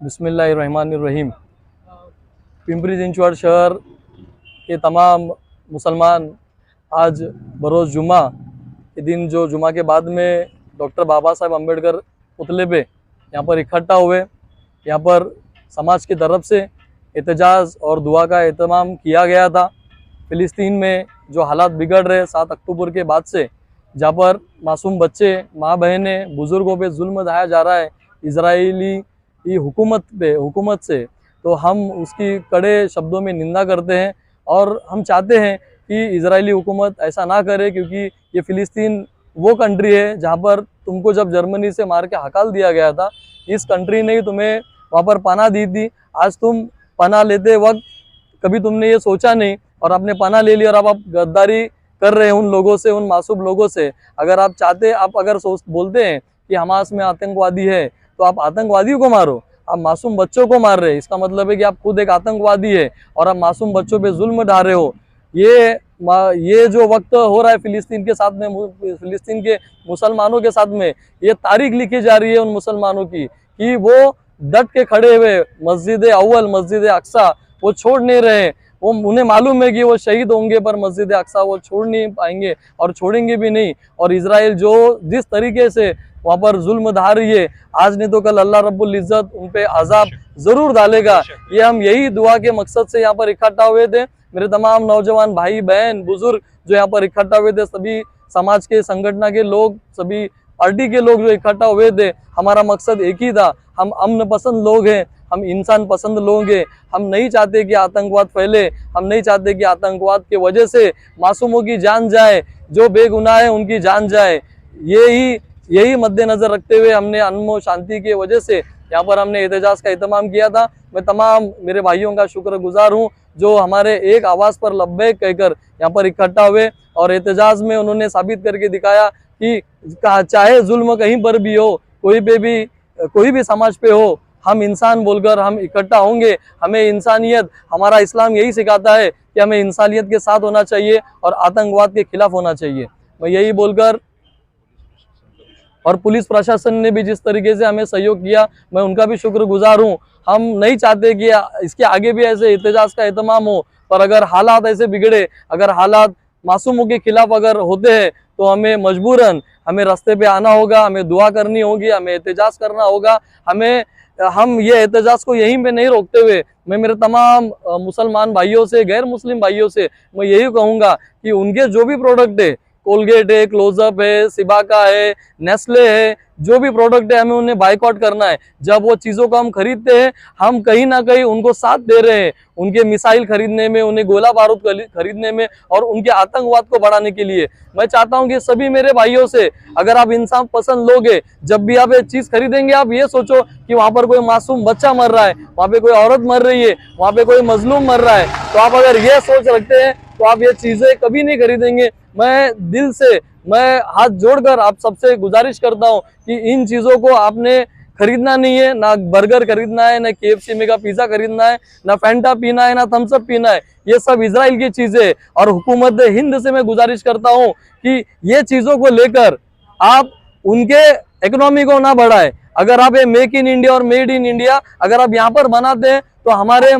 बिस्मिल्लाहिर्रहमानिर्रहीम। पिंपरी चिंचवड शहर के तमाम मुसलमान आज बरोज़ जुमा के दिन जो जुमा के बाद में डॉक्टर बाबा साहब अम्बेडकर पुतले पे यहाँ पर इकट्ठा हुए। यहाँ पर समाज की तरफ से एहतजाज और दुआ का एहतमाम किया गया था। फ़िलिस्तीन में जो हालात बिगड़ रहे 7 अक्टूबर के बाद से, जहाँ पर मासूम बच्चे, माँ बहनें, बुज़ुर्गों पे जुल्म ढाया जा रहा है इजरायली हुकूमत से, तो हम उसकी कड़े शब्दों में निंदा करते हैं और हम चाहते हैं कि इजरायली हुकूमत ऐसा ना करे, क्योंकि ये फ़िलिस्तीन वो कंट्री है जहाँ पर तुमको जब जर्मनी से मार के हकाल दिया गया था, इस कंट्री ने ही तुम्हें वहाँ पर पनाह दी थी। आज तुम पनाह लेते वक्त कभी तुमने ये सोचा नहीं और आपने पनाह ले ली और अब आप गद्दारी कर रहे हैं उन लोगों से, उन मासूम लोगों से। अगर आप चाहते, आप अगर बोलते हैं कि हमास में आतंकवादी है, तो आप आतंकवादियों को मारो। आप मासूम बच्चों को मार रहे हैं, इसका मतलब है कि आप खुद एक आतंकवादी है और आप मासूम बच्चों पे जुल्म ढा रहे हो। ये जो वक्त हो रहा है फ़िलिस्तीन के साथ में, फ़िलिस्तीन के मुसलमानों के साथ में, ये तारीख लिखी जा रही है उन मुसलमानों की कि वो डट के खड़े हुए मस्जिद अव्वल, मस्जिद अक्सा वो छोड़ नहीं रहे। वो उन्हें मालूम है कि वो शहीद होंगे, पर मस्जिद अक्सा वो छोड़ नहीं पाएंगे और छोड़ेंगे भी नहीं। और इजराइल जो जिस तरीके से वहाँ पर जुल्म ढा रही है, आज नहीं तो कल अल्लाह रब्बुल इज़्ज़त उन पे अजाब जरूर डालेगा। ये हम यही दुआ के मकसद से यहाँ पर इकट्ठा हुए थे। मेरे तमाम नौजवान भाई बहन बुजुर्ग जो यहाँ पर इकट्ठा हुए थे, सभी समाज के संगठन के लोग, सभी पार्टी के लोग जो इकट्ठा हुए थे, हमारा मकसद एक ही था। हम अमन पसंद लोग हैं, हम इंसान पसंद लोग हैं। हम नहीं चाहते कि आतंकवाद फैले, हम नहीं चाहते कि आतंकवाद के वजह से मासूमों की जान जाए, जो बेगुनाह है उनकी जान जाए। यही मद्देनजर रखते हुए हमने अमन शांति की वजह से यहाँ पर हमने एहतजाज का एहतमाम किया था। मैं तमाम मेरे भाइयों का शुक्रगुजार हूँ जो हमारे एक आवाज़ पर लब्बैक कहकर यहाँ पर इकट्ठा हुए और एहतजाज में उन्होंने साबित करके दिखाया कि चाहे जुल्म कहीं पर भी हो, कोई भी समाज पे हो, हम इंसान बोलकर हम इकट्ठा होंगे। हमें इंसानियत, हमारा इस्लाम यही सिखाता है कि हमें इंसानियत के साथ होना चाहिए और आतंकवाद के खिलाफ होना चाहिए। मैं यही बोलकर, और पुलिस प्रशासन ने भी जिस तरीके से हमें सहयोग किया, मैं उनका भी शुक्रगुजार हूँ। हम नहीं चाहते कि इसके आगे भी ऐसे एहतजाज का एहतमाम हो, पर अगर हालात ऐसे बिगड़े, अगर हालात मासूमों के खिलाफ अगर होते हैं, तो हमें मजबूरन हमें रास्ते पे आना होगा, हमें दुआ करनी होगी, हमें एहतजाज करना होगा। हम ये एहतजाज को यहीं पे नहीं रोकते हुए, मैं मेरे तमाम मुसलमान भाइयों से, गैर मुस्लिम भाइयों से मैं यही कहूँगा कि उनके जो भी प्रोडक्ट है, कोलगेट है, क्लोजअप है, सिबाका है, नेस्ले है, जो भी प्रोडक्ट है, हमें उन्हें बाइकआउट करना है। जब वो चीज़ों को हम खरीदते हैं, हम कहीं ना कहीं उनको साथ दे रहे हैं, उनके मिसाइल खरीदने में, उन्हें गोला बारूद खरीदने में और उनके आतंकवाद को बढ़ाने के लिए। मैं चाहता हूं कि सभी मेरे भाइयों से, अगर आप इंसान पसंद लोग हैं, जब भी आप ये चीज़ खरीदेंगे, आप ये सोचो कि वहाँ पर कोई मासूम बच्चा मर रहा है, वहाँ पे कोई औरत मर रही है, वहाँ पे कोई मजलूम मर रहा है। तो आप अगर ये सोच रखते हैं तो आप ये चीज़ें कभी नहीं खरीदेंगे। मैं दिल से, मैं हाथ जोड़कर आप सबसे गुजारिश करता हूँ कि इन चीज़ों को आपने खरीदना नहीं है। ना बर्गर खरीदना है, ना KFC में का पिज़्ज़ा खरीदना है, ना फैंटा पीना है, ना थम्स अप पीना है। ये सब इजराइल की चीज़ें है और हुकूमत हिंद से मैं गुजारिश करता हूँ कि ये चीज़ों को लेकर आप उनके इकोनॉमी को ना बढ़ाए। अगर आप ये मेक इन इंडिया और मेड इन इंडिया अगर आप यहाँ पर बनाते हैं, तो हमारे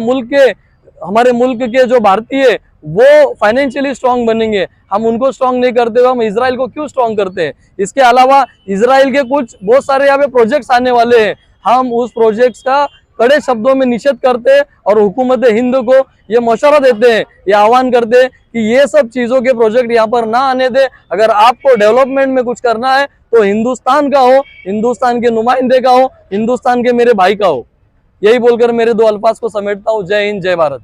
मुल्क के जो भारतीय वो फाइनेंशियली स्ट्रांग बनेंगे। हम उनको स्ट्रांग नहीं करते हुए हम इजराइल को क्यों स्ट्रांग करते हैं? इसके अलावा इजराइल के बहुत सारे यहाँ पे प्रोजेक्ट्स आने वाले हैं, हम उस प्रोजेक्ट्स का कड़े शब्दों में निषेध करते हैं और हुकूमत हिंद को ये मशवरा देते हैं, ये आह्वान करते हैं कि ये सब चीज़ों के प्रोजेक्ट यहाँ पर ना आने दे। अगर आपको डेवलपमेंट में कुछ करना है तो हिंदुस्तान का हो, हिंदुस्तान के नुमाइंदे का हो, हिंदुस्तान के मेरे भाई का हो। यही बोलकर मेरे 2 अल्फाज को समेटता हूँ। जय हिंद, जय भारत।